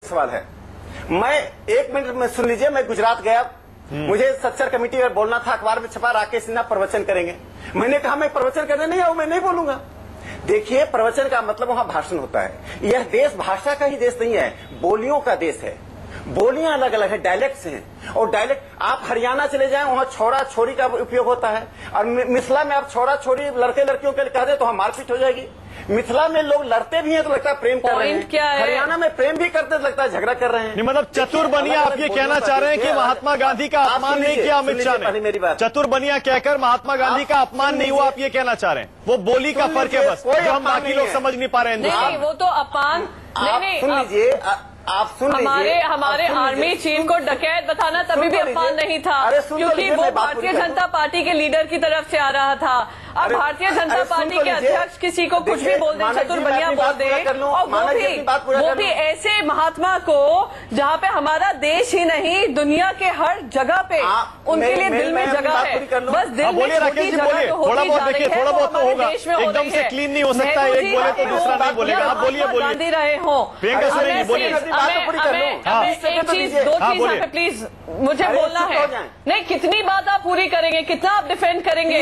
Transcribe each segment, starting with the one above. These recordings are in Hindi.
सवाल है। मैं 1 मिनट में सुन लीजिए, मैं गुजरात गया, मुझे सच्चर कमेटी में बोलना था, अखबार में छपा राकेश सिन्हा प्रवचन करेंगे। मैंने कहा मैं प्रवचन करने नहीं आऊं, मैं नहीं बोलूंगा। देखिए, प्रवचन का मतलब वहां भाषण होता है। यह देश भाषा का ही देश नहीं है, बोलियों का देश है। बोलियां अलग अलग है, डायलेक्ट्स हैं। और डायलेक्ट आप हरियाणा चले जाएं, वहां छोरा छोरी का उपयोग होता है। और मिथिला में आप छोरा छोरी लड़के लड़कियों के लिए कह दे तो वहां मारपीट हो जाएगी। मिथिला में लोग लड़ते भी हैं तो लगता है प्रेम कर रहे हैं, हरियाणा में प्रेम भी करते तो लगता है झगड़ा कर रहे हैं। नहीं, मतलब चतुर बनिया आप ये कहना चाह रहे हैं कि महात्मा गांधी का अपमान नहीं किया अमित शाह ने? मेरी बात, चतुर बनिया कहकर महात्मा गांधी का अपमान नहीं हुआ, आप ये कहना चाह रहे हैं? वो बोली का फर्क है बस, जो हम बाकी लोग समझ नहीं पा रहे हैं। नहीं, वो तो अपमान नहीं। सुन लीजिए, आप सुन लीजिए, हमारे आर्मी चीफ को डकैत बताना तभी भी अपमान नहीं था, क्योंकि वो भारतीय जनता पार्टी के लीडर की तरफ से आ रहा था। अब भारतीय जनता पार्टी के अध्यक्ष किसी को कुछ भी बोल दे, चतुर बनिया बोल दे, और वो भी ऐसे महात्मा को जहाँ पे हमारा देश ही नहीं दुनिया के हर जगह पे उनके लिए दिल में जगह है। बस दिल में छोटी जगह तो होती जा रही है, थोड़ा बहुत तो होगा, देश में हो एकदम रही से है। क्लीन नहीं हो सकता, एक बोले तो दूसरा नहीं बोलेगा। आप बोलिए गांधी रहे हो, प्रियंका सोरेन बोलिए। एक चीज, 2 चीज यहाँ पे प्लीज मुझे बोलना है। नहीं, कितनी बात आप पूरी करेंगे, कितना आप डिफेंड करेंगे,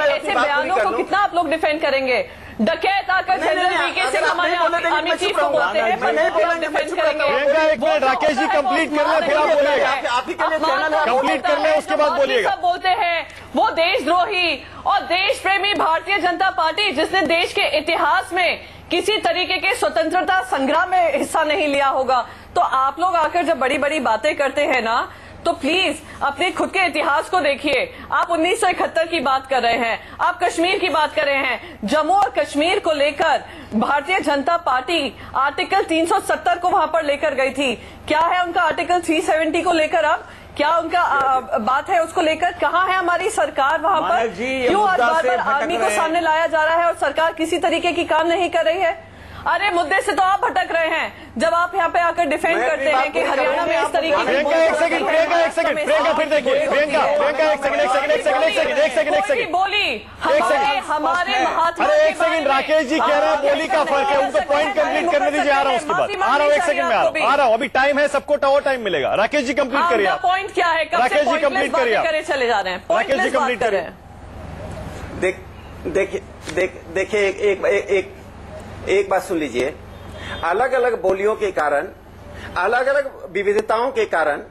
ऐसे बयानों को कितना आप लोग डिफेंड करेंगे? डकैत आकर जनरल वीके सिंह हमारे आर्मी चीफ को बोलते हैं, पर नहीं डिफेंड करेंगे। एक मिनट राकेश जी कंप्लीट कर ले, फिर आप बोलिएगा। कंप्लीट कर ले, उसके बाद बोलिएगा। सब बोलते हैं वो देशद्रोही और देश प्रेमी भारतीय जनता पार्टी, जिसने देश के इतिहास में किसी तरीके के स्वतंत्रता संग्राम में हिस्सा नहीं लिया होगा। तो आप लोग आकर जब बड़ी बड़ी बातें करते हैं ना, तो प्लीज अपने खुद के इतिहास को देखिए। आप 1971 की बात कर रहे हैं, आप कश्मीर की बात कर रहे हैं। जम्मू और कश्मीर को लेकर भारतीय जनता पार्टी आर्टिकल 370 को वहां पर लेकर गई थी। क्या है उनका आर्टिकल 370 को लेकर? अब क्या उनका बात है उसको लेकर? कहाँ है हमारी सरकार वहां पर? क्यों आज बार आर्मी को सामने लाया जा रहा है और सरकार किसी तरीके की काम नहीं कर रही है? अरे मुद्दे से तो आप भटक रहे हैं जब आप यहाँ पे आकर डिफेंड करते हैं कि हरियाणा में इस तरीके की। प्रियंका एक सेकंड फिर देखिए, प्रियंका एक सेकंड बोली हमारे महात्मा। अरे एक सेकंड, राकेश जी कह रहे हैं बोली का फर्क है, उनको पॉइंट कंप्लीट करने दीजिए। आ रहा हूँ उसके बाद, आ रहा हूँ, एक सेकंड में आ रहा हूँ। अभी टाइम है, सबको और टाइम मिलेगा। राकेश जी कंप्लीट करिए। पॉइंट क्या है? राकेश जी कंप्लीट करिए, चले जा रहे हैं। राकेश जी कंप्लीट करें। देखिए एक बात सुन लीजिए। अलग अलग बोलियों के कारण, अलग अलग विविधताओं के कारण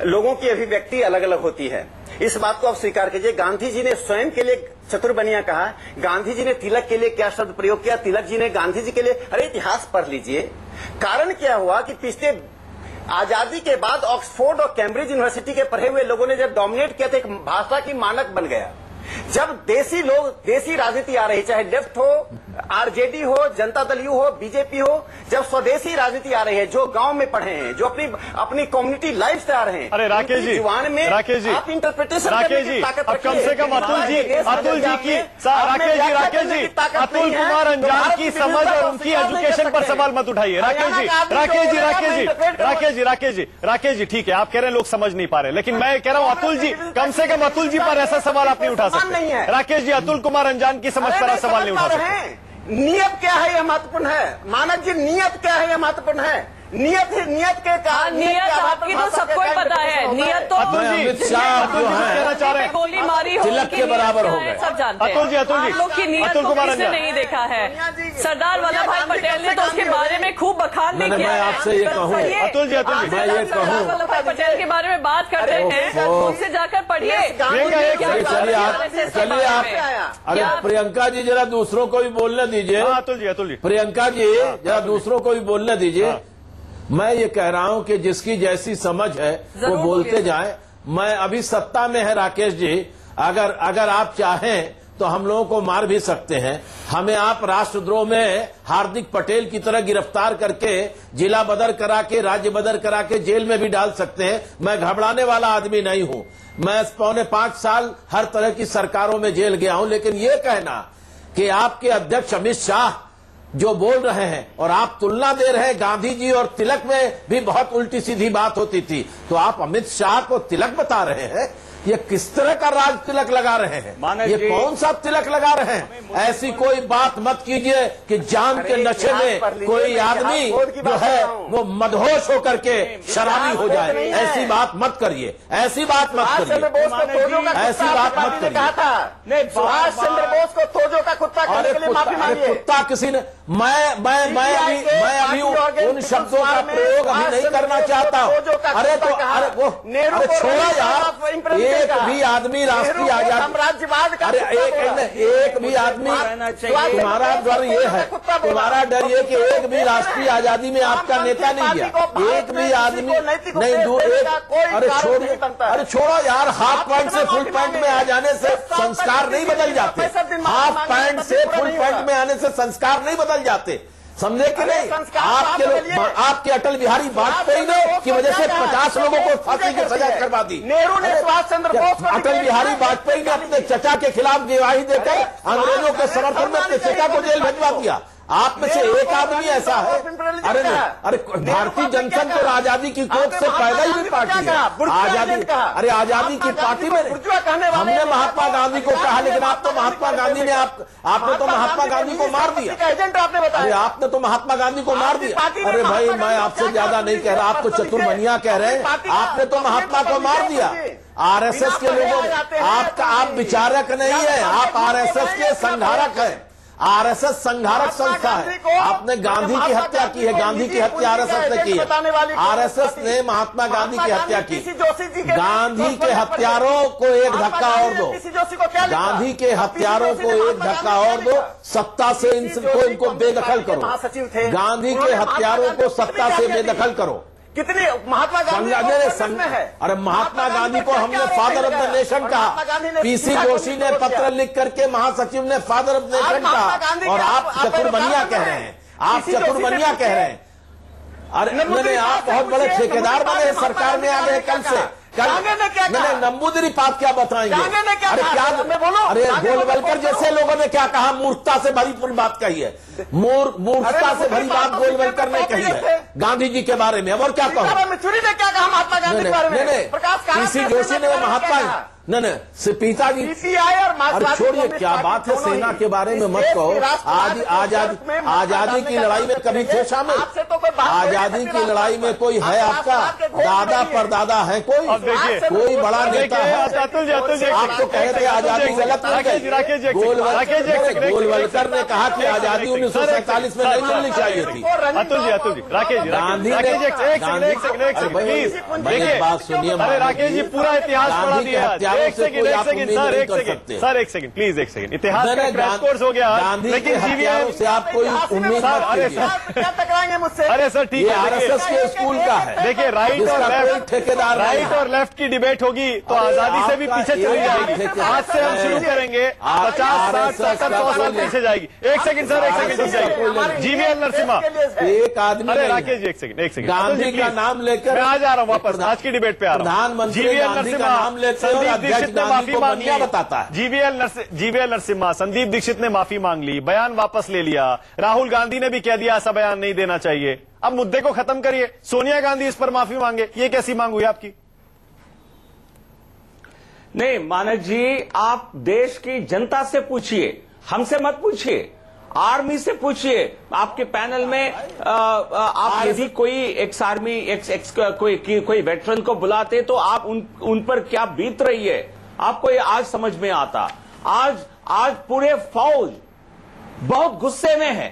लोगों की अभिव्यक्ति अलग अलग होती है। इस बात को आप स्वीकार कीजिए। गांधी जी ने स्वयं के लिए चतुर बनिया कहा। गांधी जी ने तिलक के लिए क्या शब्द प्रयोग किया? तिलक जी ने गांधी जी के लिए, अरे इतिहास पढ़ लीजिए। कारण क्या हुआ कि पिछले आजादी के बाद ऑक्सफोर्ड और कैम्ब्रिज यूनिवर्सिटी के पढ़े हुए लोगों ने जब डोमिनेट किया तो एक भाषा की मानक बन गया। जब देसी लोग, देसी राजनीति आ रही, चाहे लेफ्ट हो, आरजेडी हो, जनता दल यू हो, बीजेपी हो, जब स्वदेशी राजनीति आ रही है, जो गांव में पढ़े हैं, जो अपनी कम्युनिटी लाइफ से आ रहे हैं। अरे राकेश जी, जुबान में राकेश जी, आप इंटरप्रिटेशन राकेश जी, अब कम से कम अतुल जी की अतुल कुमार अंजान की समझ और उनकी एजुकेशन पर सवाल मत उठाइए। राकेश जी ठीक है, आप कह रहे हैं लोग समझ नहीं पा रहे, लेकिन मैं कह रहा हूं अतुल जी, कम से कम अतुल जी पर ऐसा सवाल आप नहीं उठा सकते। राकेश जी, अतुल कुमार अंजान की समझ पर सवाल नहीं उठा सकते। नियत क्या है यह महत्वपूर्ण है। मानक जी, नियत क्या है यह महत्वपूर्ण है। नियत के कारण, नियत आपकी तो सबको ही पता है। नियत तो अमित शाह कहना चाह रहे हैं गोली मारी हो, तिलक के बराबर हो गए, सब जानते हैं। अतुल जी, आप लोग की नियत को किसने नहीं देखा है? सरदार वल्लभ भाई पटेल ने तो उसके बारे में खूब बखान भी किया। मैं आपसे ये कहूँ, अतुल जी, मैं ये कहूँ, वल्लभ भाई पटेल के बारे में बात करते हैं, उनसे जाकर पढ़िए। चलिए आप, अरे प्रियंका जी जरा दूसरों को भी बोलने दीजिए। अतुल जी, प्रियंका जी जरा दूसरों को भी बोलने दीजिए। मैं ये कह रहा हूं कि जिसकी जैसी समझ है वो बोलते जाएं। मैं अभी सत्ता में है राकेश जी, अगर आप चाहें तो हम लोगों को मार भी सकते हैं। हमें आप राष्ट्रद्रोह में हार्दिक पटेल की तरह गिरफ्तार करके जिला बदर करा के, राज्य बदर करा के जेल में भी डाल सकते हैं। मैं घबराने वाला आदमी नहीं हूं। मैं 4.25 साल हर तरह की सरकारों में जेल गया हूं। लेकिन ये कहना कि आपके अध्यक्ष अमित शाह जो बोल रहे हैं और आप तुलना दे रहे हैं, गांधी जी और तिलक में भी बहुत उल्टी सीधी बात होती थी, तो आप अमित शाह को तिलक बता रहे हैं। ये किस तरह का राज तिलक लगा रहे हैं? ये कौन सा तिलक लगा रहे हैं? ऐसी कोई बात मत कीजिए कि जान के नशे में कोई आदमी जो है वो मदहोश होकर के शराबी हो जाए। ऐसी बात मत करिए, ऐसी बात मत करिए, ऐसी बात मत करिए। सुभाष चंद्र बोस को तोजो का कुत्ता कहने के लिए माफी मांगिए। कुत्ता किसी ने मैं अभी उन शब्दों का प्रयोग अभी नहीं करना चाहता हूँ। अरे तो अरे छोड़ो यार, एक भी आदमी राष्ट्रीय आजादी, अरे एक भी आदमी, तुम्हारा डर ये है, तुम्हारा डर ये कि एक भी राष्ट्रीय आजादी में आपका नेता नहीं गया, एक भी आदमी नहीं दूर। अरे छोड़ो यार, हाफ पैंट से फुल पैंट में आ जाने से संस्कार नहीं बदल जाते। हाफ पैंट से फुल पैंट में आने से संस्कार नहीं बदल जाते, समझे कि नहीं? आपके लोग, आपके अटल बिहारी वाजपेयी ने की वजह से 50 लोगों को फांसी की सजा करवा दी। नेहरू ने सुभाष चंद्र बोस, अटल बिहारी वाजपेयी ने अपने चचा के खिलाफ गवाही देकर अंग्रेजों के समर्थन में अपने चचा को जेल भिजवा दिया। आप में से एक आदमी ऐसा है? अरे नहीं, अरे भारतीय जनसंघ तो आजादी की कोख से पैदा ही पार्टी है। आजादी, अरे आजादी की पार्टी में हमने महात्मा गांधी को कहा, लेकिन आप तो महात्मा गांधी ने आपने तो महात्मा गांधी को मार दिया। एजेंट आपने बताया, अरे आपने तो महात्मा गांधी को मार दिया। अरे भाई, मैं आपसे ज्यादा नहीं कह रहा, आप तो चतुर्मनिया कह रहे हैं। आपने तो महात्मा को मार दिया। आरएसएस के लोगों, आप विचारक नहीं है, आप आरएसएस के संघारक हैं। आरएसएस संघारक संस्था है। आपने गांधी की हत्या की है, गांधी की हत्या आरएसएस ने की है। आरएसएस ने महात्मा गांधी की हत्या की। गांधी के हत्यारों को एक धक्का और दो, गांधी के हत्यारों को एक धक्का और दो, सत्ता से इनको बेदखल करो। गांधी के हत्यारों को सत्ता से बेदखल करो। कितनी महात्मा गांधी है? अरे महात्मा गांधी को हमने फादर ऑफ द नेशन कहा, पीसी जोशी ने पत्र लिख करके महासचिव ने फादर ऑफ द नेशन कहा, और आप चतुर्मनिया कह रहे हैं, आप चतुर्मनिया कह रहे हैं। अरे नहीं, आप बहुत बड़े ठेकेदार बने, सरकार में आ गए कल से। मैंने नंबूदरी बात क्या बताएंगे? अरे क्या बोलो? अरे गोलवलकर जैसे लोगों ने क्या कहा, मूर्खता से भरी पूरी बात कही है, मूर्खता से भरी बात गोलवलकर ने कही है गांधी जी के बारे में। और क्या कहो? मिचुरी ने क्या कहा महात्मा गांधी के बारे में? पीसी जोशी ने महात्मा नहीं, पिताजी, अरे छोड़िए, क्या बात है, सेना के बारे में मत कहो। आजादी की लड़ाई में कभी थे शामिल? आजादी की लड़ाई में कोई है आपका दादा परदादा है? कोई बड़ा नेता है? आप तो कहे थे आजादी गलत नहीं। गोलवलकर ने कहा कि आजादी 1947 में नहीं मिलनी चाहिए थी। अतुल जी, राकेश जी, गांधी ने बात सुनिए, राकेश जी पूरा इतिहास पढ़ा दिया। एक सेकंड सर, एक सेकंड प्लीज, एक सेकंड। इतिहास का क्रैश कोर्स हो गया, लेकिन जीवीएल से आप कोई उम्मीद क्या टकराएंगे मुझसे? अरे सर ठीक है, आरएसएस के स्कूल का है। देखिए, राइट और लेफ्ट की डिबेट होगी तो आजादी से भी पीछे चली जाएगी। आज से हम शुरू करेंगे, 50, 60, 70, 100 साल पीछे जाएगी। एक सेकंड सर, एक सेकंड रुक जाइए। जीवीएल नरसिम्हा, एक आदमी, अरे राकेश जी एक सेकंड, गांधी का नाम लेकर मैं आ जा रहा हूँ वापस, आज की डिबेट पे आ रहा हूँ। प्रधानमंत्री गांधी का नाम लेकर दीक्षित ने माफी मांग ली, बताता है। जीवीएल नरसिम्हा, संदीप दीक्षित ने माफी मांग ली, बयान वापस ले लिया। राहुल गांधी ने भी कह दिया ऐसा बयान नहीं देना चाहिए। अब मुद्दे को खत्म करिए। सोनिया गांधी इस पर माफी मांगे, ये कैसी मांग हुई आपकी? नहीं मानक जी, आप देश की जनता से पूछिए, हमसे मत पूछिए, आर्मी से पूछिए। आपके पैनल में आप यदि कोई एक्स आर्मी कोई वेटरन को बुलाते तो आप उन पर क्या बीत रही है आपको ये आज समझ में आता। आज पूरे फौज बहुत गुस्से में है।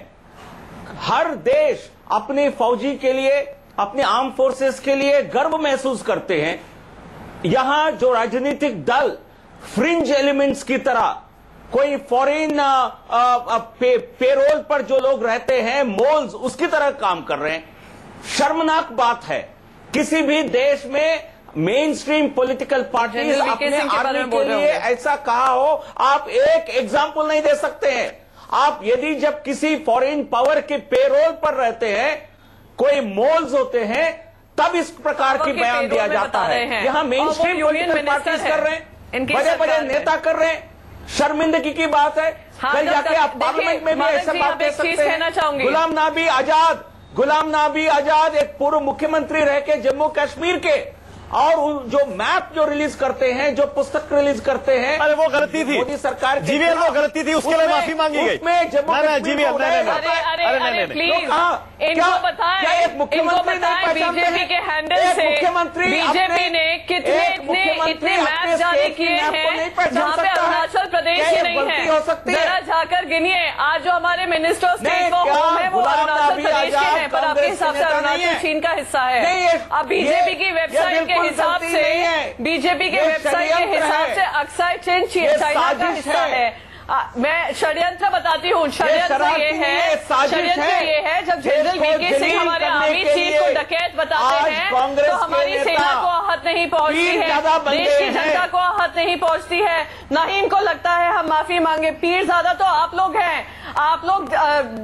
हर देश अपने फौजी के लिए, अपने आर्म फोर्सेस के लिए गर्व महसूस करते हैं। यहां जो राजनीतिक दल फ्रिंज एलिमेंट्स की तरह, कोई फॉरेन पेरोल पर जो लोग रहते हैं, मोल्स, उसकी तरह काम कर रहे हैं। शर्मनाक बात है। किसी भी देश में मेन स्ट्रीम पॉलिटिकल पार्टीज अपने आर्मी के लिए ऐसा कहा हो, आप एक एग्जाम्पल नहीं दे सकते हैं। आप यदि जब किसी फॉरेन पावर के पेरोल पर रहते हैं, कोई मोल्स होते हैं, तब इस प्रकार की बयान दिया जाता है। यहाँ मेन स्ट्रीम पॉलिटिकल पार्टीज कर रहे हैं, बड़े बड़े नेता कर रहे हैं। शर्मिंदगी की बात है। कल जाके आप पार्लियामेंट में भी ऐसा बात कह सकते हैं। गुलाम नबी आजाद एक पूर्व मुख्यमंत्री रह के जम्मू कश्मीर के, और जो मैप जो रिलीज करते हैं, जो पुस्तक रिलीज करते हैं, अरे वो गलती थी मोदी सरकार की, जीवीएल वो गलती थी, उसके लिए माफी मांगी गई। जीवीएल अरे प्लीज इनको बताएं, बीजेपी के हैंडल से बीजेपी ने इतने मैप जारी किए हैं जहाँ पे अरुणाचल प्रदेश ही नहीं है। जरा जाकर गिनिए, आज जो हमारे मिनिस्टर स्टेट वो होम है वो अरुणाचल प्रदेश के हैं, पर आपके हिसाब से अरुणाचल चीन का हिस्सा है। अब बीजेपी की वेबसाइट के हिसाब से अक्साई चीन चाइना का हिस्सा है। मैं षड्यंत्र बताती हूँ, षड्यंत्र ये है जब जनरल वीके सिंह हमारे आर्मी चीफ को डकैत बताते हैं तो हमारी सेना को आहत नहीं पहुंचती है, देश की जनता को आहत नहीं पहुंचती है, ना ही इनको लगता है हम माफी मांगे। पीर ज्यादा तो आप लोग हैं, आप लोग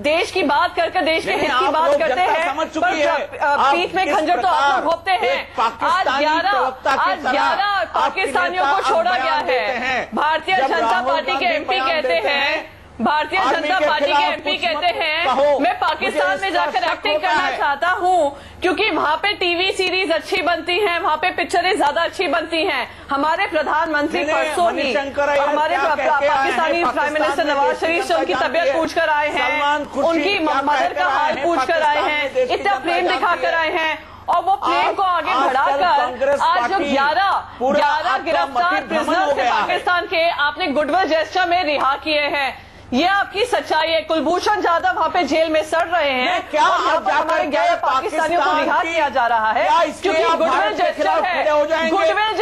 देश की बात करके देश के हित की बात करते हैं, पर पीठ में खंजर तो आप लोग घोंपते हैं। आज 11 पाकिस्तानियों को छोड़ा गया है। भारतीय जनता पार्टी के एमपी कहते हैं, भारतीय जनता पार्टी के एमपी कहते हैं मैं पाकिस्तान में जाकर एक्टिंग करना चाहता हूं क्योंकि वहां पे टीवी सीरीज अच्छी बनती हैं, वहां पे पिक्चरें ज्यादा अच्छी बनती हैं। हमारे प्रधानमंत्री परसों ही हमारे पाकिस्तानी प्राइम मिनिस्टर नवाज शरीफ से उनकी तबीयत पूछकर आए हैं, उनकी मदर का हाल पूछकर आए हैं, इतना प्रेम दिखाकर आए हैं, और वो प्लेन को आगे बढ़ाकर आज जो 11 गिरफ्तार प्रिजनर्स थे पाकिस्तान के आपने गुडविल जेस्चर में रिहा किए हैं। ये आपकी सच्चाई है। कुलभूषण जाधव वहाँ पे जेल में सड़ रहे हैं, क्या हमारे 11 पाकिस्तानियों को रिहा किया जा रहा है क्योंकि गुडविल जेस्चर है। गुडविल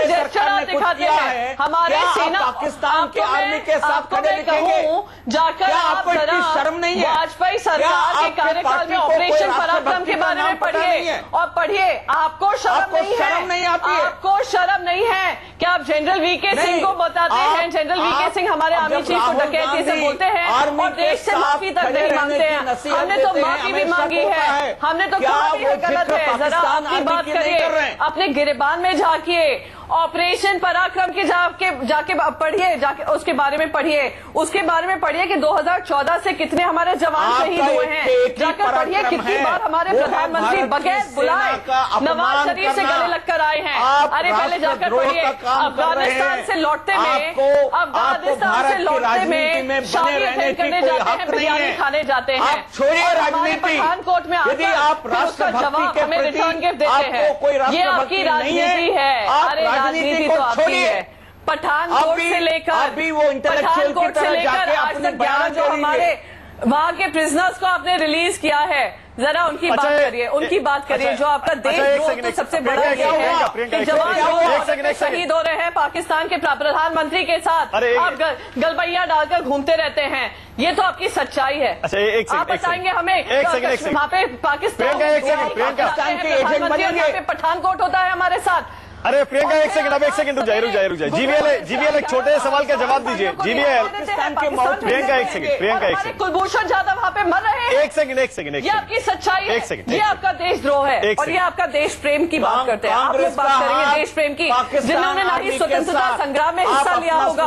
जेस्चर आप दिखाते हैं हमारे सेना पाकिस्तान के आर्मी के साथ खड़े कहूँ जाकर आप जरा वाजपेयी सरकार के कार्यकाल में ऑपरेशन पराक्रम के बारे में पढ़िए और पढ़िए, आपको शर्म नहीं है, आपको शर्म नहीं है कि आप जनरल वीके सिंह को बताते हैं, जनरल वीके सिंह हमारे आर्मी चीफ को डकैती से बोलते हैं और देश से माफी तक नहीं मांगते हैं। हमने तो माफी भी मांगी है, हमने तो कहा भी है गलत है। जरा आपकी बात करिए, अपने गिरबान में झांकिए, ऑपरेशन पराक्रम के जाके पढ़िए, उसके बारे में पढ़िए कि 2014 से कितने हमारे जवान शहीद हुए हैं, जाकर पढ़िए कितनी बार हमारे प्रधानमंत्री बगैर बुलाए नवाज शरीफ से गले लगकर आए हैं। अरे पहले जाकर पढ़िए, अफगानिस्तान से लौटते में शादी अटेंड करने जाते हैं, बिरयानी खाने जाते हैं, पठानकोट में आकर उसका जवाब हमें रिटर्न गिफ्ट देते हैं। ये आपकी राजनीति है। अरे राजनीति तो आपकी है। पठानकोट से लेकर आज तक 11 जो हमारे वहां के प्रिजनर्स को आपने रिलीज किया है, जरा उनकी बात करिए। जो आपका देश तो सबसे बड़ा ये है कि जवान शहीद हो रहे हैं पाकिस्तान के प्रधानमंत्री के साथ, आप गलबैया डालकर घूमते रहते हैं। ये तो आपकी सच्चाई है। आप बताएंगे हमें वहाँ पे पाकिस्तान के एजेंट बनेंगे, पठानकोट होता है हमारे साथ। अरे प्रियंका एक सेकंड रुक जाए। जीवीएल एक छोटे सवाल का जवाब दीजिए। जीवीएल प्रियंका एक सेकंड कुलभूषण जाधव वहाँ पे मर रहे हैं। एक सेकंड ये आपकी सच्चाई है, ये आपका देशद्रोह है और ये आपका देश प्रेम की बात करते हैं। आप लोग बात करेंगे देश प्रेम की, जिन्होंने ना ही स्वतंत्रता संग्राम में हिस्सा लिया होगा।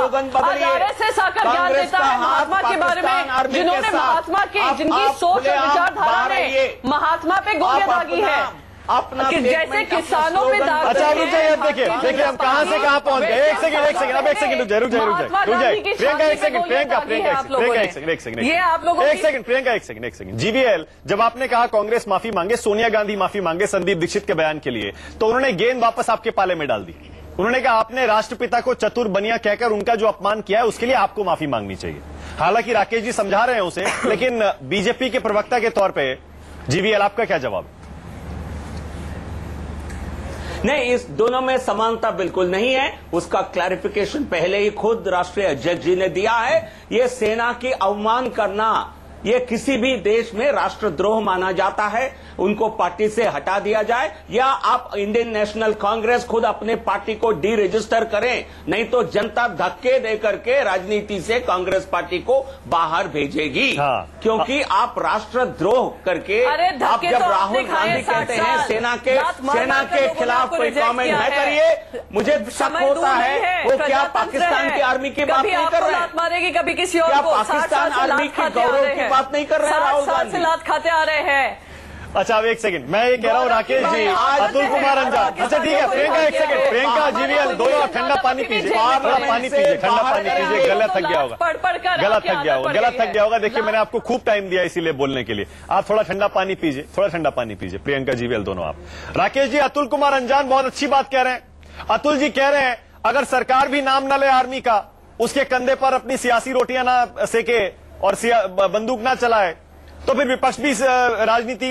आरएसएस आकर ज्ञान देता है महात्मा के बारे में, जिन्होंने महात्मा की जिनकी सोच और विचारधारा ने महात्मा पे गोलियां दागी है, जैसे किसानों पे दाग। अच्छा देखिए हम कहां से कहां पहुंच गए। एक सेकंड अब एक सेकंड रुक जाए प्रियंका एक सेकंड। जीवीएल जब आपने कहा कांग्रेस माफी मांगे, सोनिया गांधी माफी मांगे संदीप दीक्षित के बयान के लिए, तो उन्होंने गेंद वापस आपके पाले में डाल दी। उन्होंने कहा आपने राष्ट्रपिता को चतुर बनिया कहकर उनका जो अपमान किया है उसके लिए आपको माफी मांगनी चाहिए। हालांकि राकेश जी समझा रहे हैं उसे, लेकिन बीजेपी के प्रवक्ता के तौर पर जीवीएल आपका क्या जवाब? नहीं, इस दोनों में समानता बिल्कुल नहीं है। उसका क्लैरिफिकेशन पहले ही खुद राष्ट्रीय अध्यक्ष जी ने दिया है। ये सेना की अवमान करना, ये किसी भी देश में राष्ट्रद्रोह माना जाता है। उनको पार्टी से हटा दिया जाए या आप इंडियन नेशनल कांग्रेस खुद अपने पार्टी को डी रजिस्टर करें, नहीं तो जनता धक्के दे करके राजनीति से कांग्रेस पार्टी को बाहर भेजेगी। क्योंकि आप राष्ट्रद्रोह करके आप जब राहुल गांधी कहते हैं सेना के खिलाफ कोई कमेंट न करिए, मुझे शक होता है वो क्या पाकिस्तान की आर्मी की बात नहीं कर रहे हैं, कभी किसी और क्या पाकिस्तान आर्मी के गौरव की बात नहीं कर रहे हैं राहुल गांधी? लात खाते आ रहे हैं। अच्छा अब एक सेकंड, मैं ये कह रहा हूँ राकेश जी, अतुल कुमार अंजान, अच्छा ठीक है, प्रियंका एक सेकंड, प्रियंका जीवीएल दोनों ठंडा पानी पीजिए, थोड़ा पानी पीजिए, ठंडा पानी पीजिए, गला थक गया होगा, गला थक गया होगा, गला थक गया होगा। देखिए मैंने आपको खूब टाइम दिया इसीलिए बोलने के लिए, आप थोड़ा ठंडा पानी पीजिए, थोड़ा ठंडा पानी पीजिए। प्रियंका जीवीएल दोनों आप। राकेश जी, अतुल कुमार अंजान बहुत अच्छी बात कह रहे हैं। अतुल जी कह रहे हैं अगर सरकार भी नाम न ले आर्मी का, उसके कंधे पर अपनी सियासी रोटियां ना सेके और बंदूक ना चलाए, तो फिर विपक्ष भी राजनीति